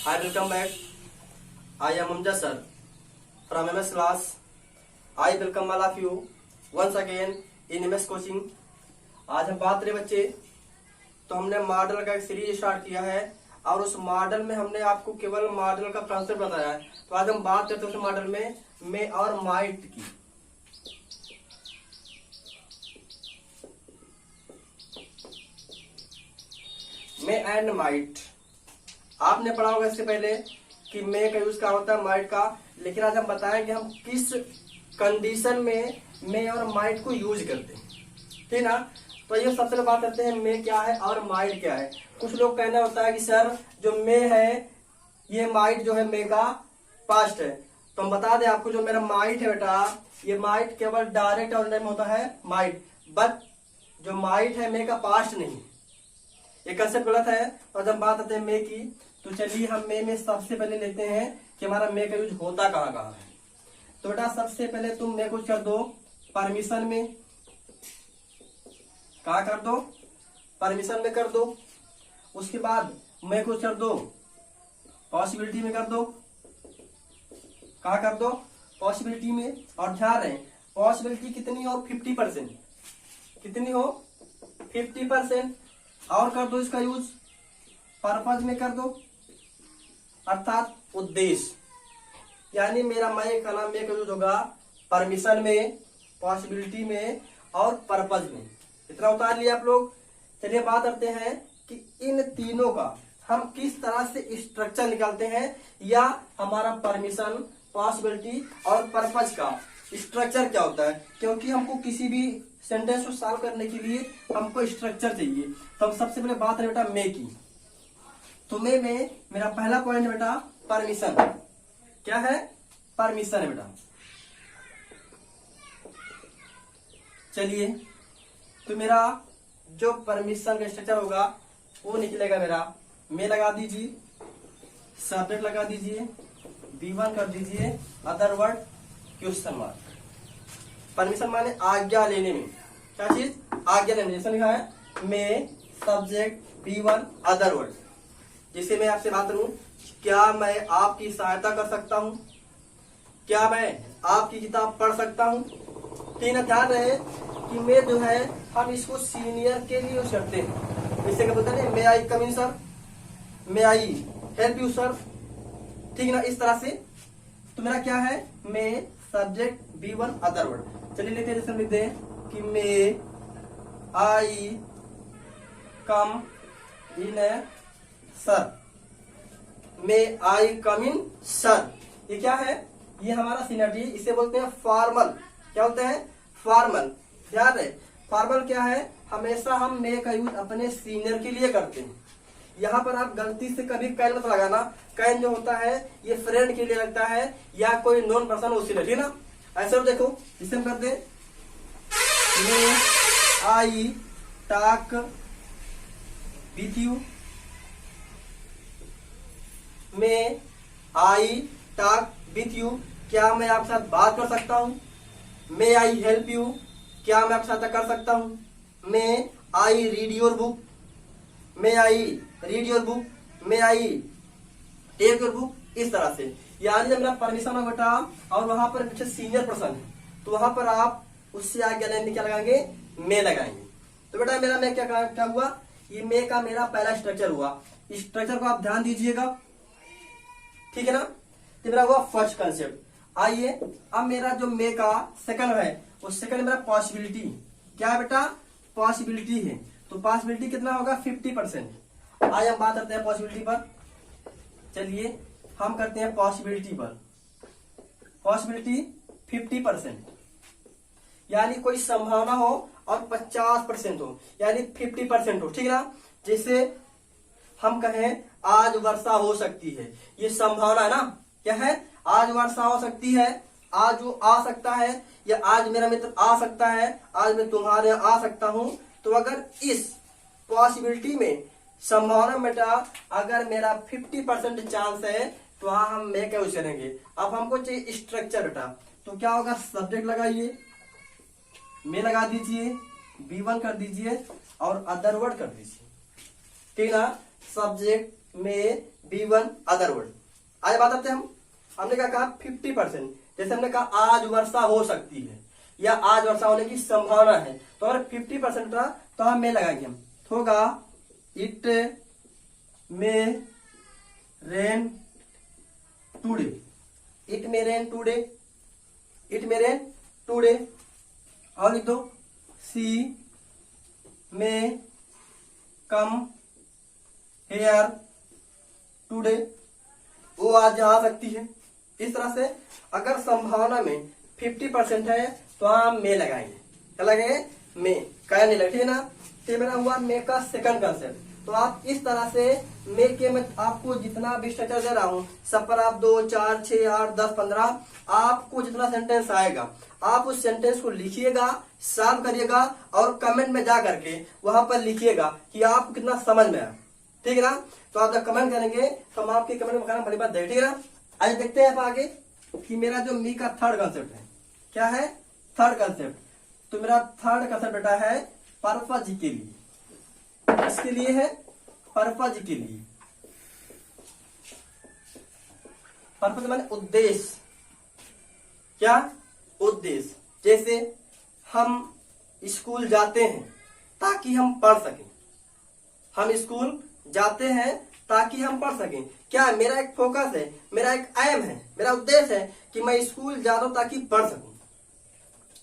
Hi, welcome back. I am Amjad sir from MS class. I welcome all of you once again in MS coaching. आज हम बात करें बच्चे, तो हमने मॉडल का एक सीरीज स्टार्ट किया है और उस मॉडल में हमने आपको केवल मॉडल का कंसेप्ट बताया है। तो आज हम बात करते हैं उस मॉडल में मे और माइट की। मे एंड माइट आपने पढ़ा होगा इससे पहले कि मे का यूज क्या होता है, माइट का, लेकिन आज हम बताएंगे हम किस कंडीशन में मे और माइट को यूज करते हैं, ठीक ना। तो ये सबसे पहले बात करते हैं मे क्या है और माइट क्या है। कुछ लोग कहना होता है कि सर जो मे है ये माइट जो है मे का पास्ट है। तो हम बता दें आपको, जो मेरा माइट है बेटा, ये माइट केवल डायरेक्ट और में होता है माइट, बट जो माइट है मे का पास्ट नहीं। ये कंसेप्ट गलत है। और जब बात आते हैं मे की, तो चलिए हम मे में सबसे पहले लेते हैं कि हमारा मे का यूज होता कहाँ कहाँ है। तो बेटा सबसे पहले तुम मे कुछ कर दो परमिशन में, कहा कर दो, परमिशन में कर दो। उसके बाद मे कुछ कर दो पॉसिबिलिटी में कर दो, कहा कर दो, पॉसिबिलिटी में। और ध्यान रहे पॉसिबिलिटी कितनी हो, 50%, कितनी हो, 50%। और कर दो इसका यूज पर्पज में कर दो, अर्थात उद्देश्य। यानी मेरा मे का नाम मे का यूज होगा परमिशन में, पॉसिबिलिटी में और पर्पज में। इतना उतार लिया आप लोग। चलिए बात करते हैं कि इन तीनों का हम किस तरह से स्ट्रक्चर निकालते हैं, या हमारा परमिशन, पॉसिबिलिटी और पर्पज का स्ट्रक्चर क्या होता है। क्योंकि हमको किसी भी सेंटेंस को सॉल्व करने के लिए हमको स्ट्रक्चर चाहिए। तो हम सबसे पहले बात है बेटा मे की। तो मे में मेरा पहला पॉइंट बेटा परमिशन। क्या है, परमिशन है बेटा। चलिए तो मेरा जो परमिशन का स्ट्रक्चर होगा वो निकलेगा मेरा, मे लगा दीजिए, सब्जेक्ट लगा दीजिए, B1 कर दीजिए, other word question mark. Permission माने आज्ञा लेने में, क्या चीज, आज्ञा लेने। जैसे लिखा है मे सब्जेक्ट B1 अदर वर्ड। जैसे मैं आपसे बात करूं, क्या मैं आपकी सहायता कर सकता हूं, क्या मैं आपकी किताब पढ़ सकता हूं। तीन ध्यान रहे कि मे जो है हम इसको सीनियर के लिए यूज करते हैं। जैसे क्या बोलते हैं, may I come in sir, may I help you sir, ठीक ना, इस तरह से। तो मेरा क्या है, मे सब्जेक्ट B1 अदर वर्ड। चलिए लेते हैं, जैसे लिखते हैं कि मे I come in sir, may I come in sir. ये क्या है, ये हमारा सीनियरिटी, इसे बोलते हैं फॉर्मल। क्या बोलते हैं, फॉर्मल। ध्यान रहे फॉर्मल क्या है, हमेशा हम मे का यूज अपने सीनियर के लिए करते हैं। यहाँ पर आप गलती से कभी कैन मत लगाना। कैन जो होता है ये फ्रेंड के लिए लगता है या कोई नॉन पर्सन उसी लिए, ठीक ना। ऐसे देखो, इसे हम करते हैं may I talk with you, may I talk with you, क्या मैं आपके साथ बात कर सकता हूँ। मे आई हेल्प यू, क्या मैं आपकी सहायता कर सकता हूँ। May I read your book, may I read your book, may I take your book, इस तरह से। यानी जब मेरा परमिशन है बेटा और वहां पर पीछे सीनियर पर्सन है, तो वहां पर आप उससे आगे लेने क्या लगाएंगे, मे लगाएंगे। तो बेटा मेरा मे क्या हुआ, ये मे का मेरा पहला स्ट्रक्चर हुआ। इस स्ट्रक्चर को आप ध्यान दीजिएगा, ठीक है ना। तो मेरा हुआ फर्स्ट कंसेप्ट। आइए अब मेरा जो मे का सेकंड है, उस सेकंड मेरा पॉसिबिलिटी। क्या है बेटा, पॉसिबिलिटी है। तो पॉसिबिलिटी कितना होगा, 50%। आज हम बात करते हैं पॉसिबिलिटी पर। चलिए हम करते हैं पॉसिबिलिटी पर। पॉसिबिलिटी 50%, यानी कोई संभावना हो और 50% हो, यानी 50% हो, ठीक ना। जैसे हम कहें आज वर्षा हो सकती है, ये संभावना है ना। क्या है, आज वर्षा हो सकती है, आज वो आ सकता है, या आज मेरा मित्र आ सकता है, आज मैं तुम्हारे यहाँ आ सकता हूं। तो अगर इस पॉसिबिलिटी में संभावना बेटा अगर मेरा 50% चांस है, तो वहां हम मे का यूज करेंगे। अब हमको चाहिए स्ट्रक्चर बेटा, तो क्या होगा, सब्जेक्ट लगाइए, मे लगा दीजिए, B1 कर दीजिए और अदर वर्ड कर दीजिए, ठीक ना। Subject may be one other word. आगे बात करते हैं हमने क्या कहा 50%। जैसे हमने कहा आज वर्षा हो सकती है या आज वर्षा होने की संभावना है, तो अगर 50% था तो हम मे लगाएंगे। हम तो होगा it may rain today, it may rain today, it may rain today. और लिख दो सी मे कम हेयर टूडे, वो आज आ सकती है। इस तरह से अगर संभावना में 50% है तो हम मे लगाएंगे। क्या लगेंगे? मे। क्या नहीं लगे, ठीक है ना। तो मेरा हुआ मे का सेकंड कंसेप्ट। तो आप इस तरह से मे के मैं आपको जितना भी स्ट्रक्चर दे रहा हूँ, सब पर आप 2, 4, 6, 8, 10, 15 आपको जितना सेंटेंस आएगा आप उस सेंटेंस को लिखिएगा, सॉल्व करिएगा और कमेंट में जा करके वहां पर लिखिएगा कि आपको कितना समझ में आया, ठीक है ना। तो आप जब कमेंट करेंगे तो हम आपके कमेंट में बड़ी बात देख, ठीक है ना। आज देखते हैं आप आगे कि मेरा जो मी का थर्ड कंसेप्ट है क्या है, थर्ड कंसेप्ट। तो मेरा थर्ड कंसेप्ट बेटा है पर्पज के लिए। किसके लिए है? पर्पज के लिए। पर्पज माने उद्देश्य। क्या? उद्देश्य। जैसे हम स्कूल जाते हैं ताकि हम पढ़ सकें, हम स्कूल जाते हैं ताकि हम पढ़ सकें। क्या मेरा एक फोकस है, मेरा एक एम है, मेरा उद्देश्य है कि मैं स्कूल जा रहा हूं ताकि पढ़ सकूं,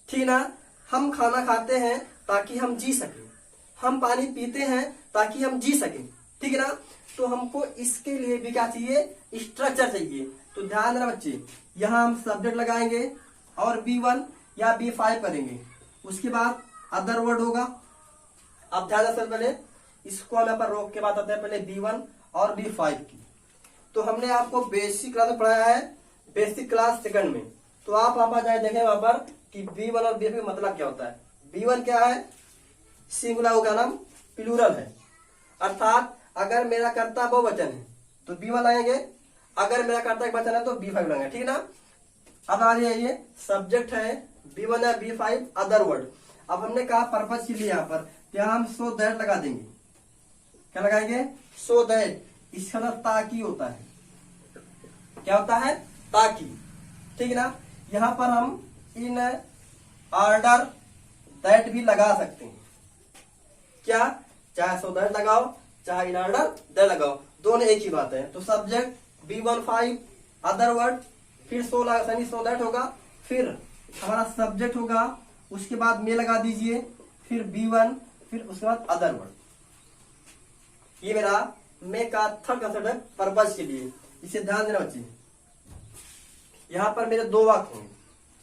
ठीक ना। हम खाना खाते हैं ताकि हम जी सकें, हम पानी पीते हैं ताकि हम जी सकें, ठीक है ना। तो हमको इसके लिए भी क्या चाहिए? स्ट्रक्चर चाहिए। तो ध्यान देना बच्चे, यहां हम सब्जेक्ट लगाएंगे और B1 या B5 करेंगे, उसके बाद अदर वर्ड होगा। अब ध्यान देना, पहले इसको हम यहाँ पर रोक के बात आते हैं, पहले B1 और B5 की। तो हमने आपको बेसिक क्लास में पढ़ाया है, बेसिक क्लास सेकंड में। तो आप वहां जाए देखें वहां पर कि B1 और B5 का मतलब क्या होता है। B1 क्या है? सिंगुलर का नाम प्लूरल है, अर्थात अगर मेरा कर्ता बहुवचन है तो B1 लगाएंगे, अगर मेरा कर्ता एक वचन है तो B5 लगाएंगे, ठीक है ना। अब आ जाइए, सब्जेक्ट है B1 या B5 अदर वर्ड। अब हमने कहा पर्पज के लिए यहाँ पर क्या हम सो दैट लगा देंगे। क्या लगाएंगे? So that. इसका मतलब ताकि होता है। क्या होता है? ताकि, ठीक है ना। यहां पर हम इन ऑर्डर दैट भी लगा सकते हैं। क्या? चाहे सो दैट लगाओ चाहे इन ऑर्डर दैट लगाओ, दोनों एक ही बात है। तो सब्जेक्ट B1 5 अदर वर्ड, फिर सो दैट होगा, फिर हमारा सब्जेक्ट होगा, उसके बाद मे लगा दीजिए, फिर B1, फिर उसके बाद अदर वर्ड। ये मेरा मे का थर्ड कंसेप्ट है पर्पज के लिए। इसे ध्यान देना बच्चे। यहां पर मेरे 2 वाक्य होंगे।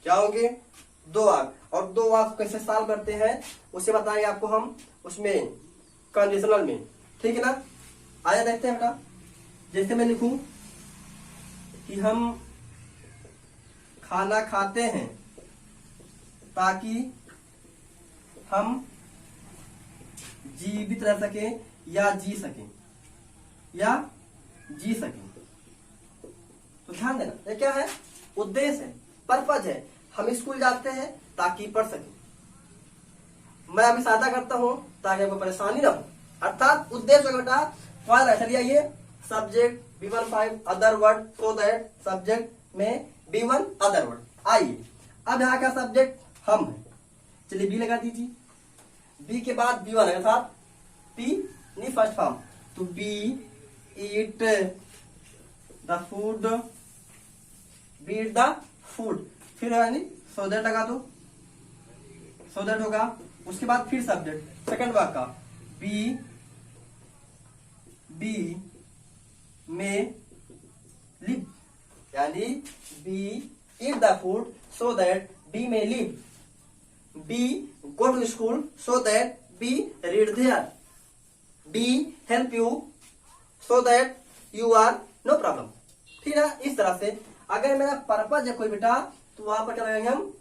क्या होंगे? 2 वाक्य। और 2 वाक्य कैसे सॉल्व करते हैं उसे बताएंगे आपको हम उसमें कंडीशनल में, ठीक है ना। आया देखते हैं बेटा। जैसे मैं लिखूं कि हम खाना खाते हैं ताकि हम जीवित रह सकें या जी सकें, या जी सकें। तो ध्यान देना, ये क्या है? उद्देश्य है, पर्पज है। हम स्कूल जाते हैं ताकि पढ़ सकें, मैं अभी सहायता करता हूं ताकि आपको परेशानी ना हो, अर्थात उद्देश्य बेटा। चलिए ये subject B1 5 other word, so that subject में B1 अदर वर्ड। आइए अब यहाँ का सब्जेक्ट हम है, चलिए B लगा दीजिए। B के बाद B1 है, अर्थात P नहीं फर्स्ट फॉर्म। तो B eat the food, B eat the food, फिर है नहीं सो दैट लगा दो, सो दैट होगा। उसके बाद फिर सब्जेक्ट सेकंड वाक का बी में लिव, यानी we eat the food so that we may live. We go to school so that we read there. We help you so that you are no problem, ठीक है ना। इस तरह से अगर मेरा पर्पज है कोई बेटा तो वहां पर क्या लगाएंगे हम?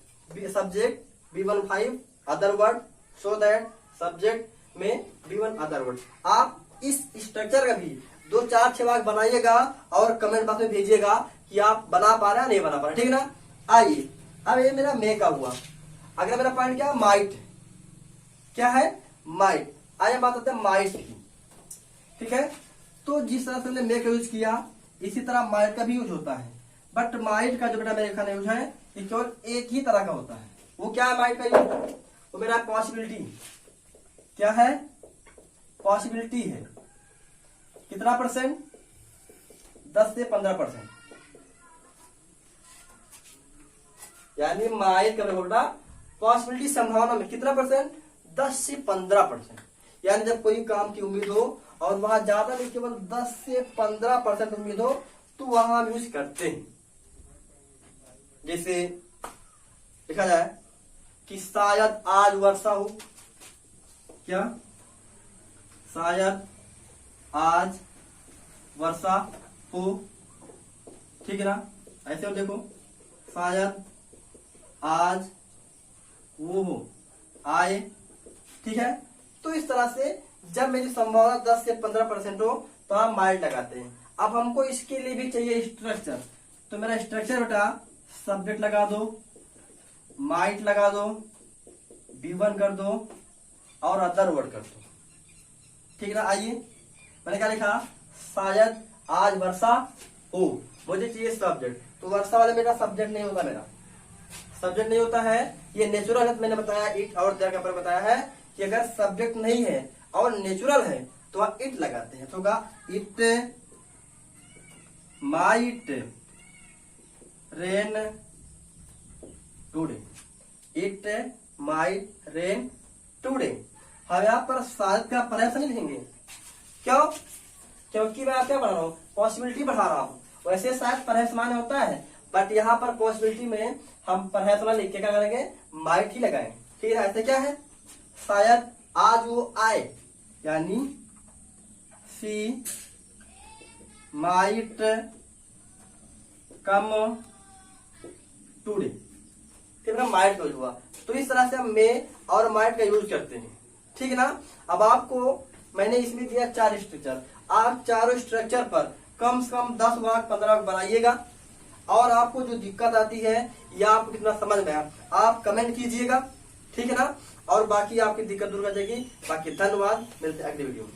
Subject B1 5 other word, so that subject में B1 अदर वर्ड। आप इस स्ट्रक्चर का भी 2, 4, 6 वाक्य बनाइएगा और कमेंट बॉक्स में भेजिएगा कि आप बना पा रहे हैं नहीं बना पा रहे, ठीक है ना। आइए अब ये मेरा मे का हुआ। अगला मेरा पॉइंट क्या है? माइट। क्या है? माइट। आइए बात करते हैं माइट की, ठीक है। तो जिस तरह से हमने मे का यूज किया इसी तरह माइट का भी यूज होता है, बट माइट का जो बेटा मेरे खाने यूज है ये केवल एक ही तरह का होता है। वो क्या है माइट का यूज? वो मेरा पॉसिबिलिटी। क्या है? पॉसिबिलिटी है। कितना परसेंट? 10 से 15%। यानी माइट का बेटा पॉसिबिलिटी संभावना में कितना परसेंट? 10 से 15%। यानी जब कोई काम की उम्मीद हो और वहां ज्यादा नहीं केवल 10 से 15% उम्मीद हो तो वहां हम यूज करते हैं। जैसे लिखा जाए कि शायद आज वर्षा हो। क्या? शायद आज वर्षा हो, ठीक है ना? ऐसे हो, देखो शायद आज वो हो आए, ठीक है। तो इस तरह से जब मेरी संभावना 10 से 15% हो तो हम माइट लगाते हैं। अब हमको इसके लिए भी चाहिए स्ट्रक्चर, तो मेरा स्ट्रक्चर बेटा सब्जेक्ट लगा दो, माइट लगा दो, B1 कर दो और अदर वर्ड कर दो, ठीक है ना। आइए मैंने क्या लिखा? शायद आज वर्षा हो। मुझे चाहिए सब्जेक्ट, तो वर्षा वाले मेरा सब्जेक्ट नहीं होता, मेरा सब्जेक्ट नहीं होता है। ये नेचुरल है, मैंने बताया इट और देयर का पर बताया है कि अगर सब्जेक्ट नहीं है और नेचुरल है तो आप इट लगाते हैं। तो होगा it might rain today. It might rain today. हम यहाँ पर शायद का पर्याप्त नहीं लिखेंगे। क्यों? क्योंकि मैं क्या बढ़ा रहा हूँ? पॉसिबिलिटी बढ़ा रहा हूँ। वैसे शायद पर्याप्त मान्य होता है, बट यहाँ पर पॉसिबिलिटी में हम पर्याप्त वाला लिख के क्या करेंगे? माइट ही लगाएंगे, ठीक है। ऐसे क्या है? शायद आज वो आए, यानी सी माइट कम टुडे, ठीक है ना। माइट का यूज हुआ, तो इस तरह से हम मे और माइट का यूज करते हैं, ठीक है ना। अब आपको मैंने इसमें दिया 4 स्ट्रक्चर। आप चारों स्ट्रक्चर पर कम से कम 10 वाक्य 15 वाक्य बनाइएगा, और आपको जो दिक्कत आती है या आपको कितना समझ में आया आप कमेंट कीजिएगा, ठीक है ना। और बाकी आपकी दिक्कत दूर कर जाएगी। बाकी धन्यवाद, मिलते हैं अगली वीडियो में।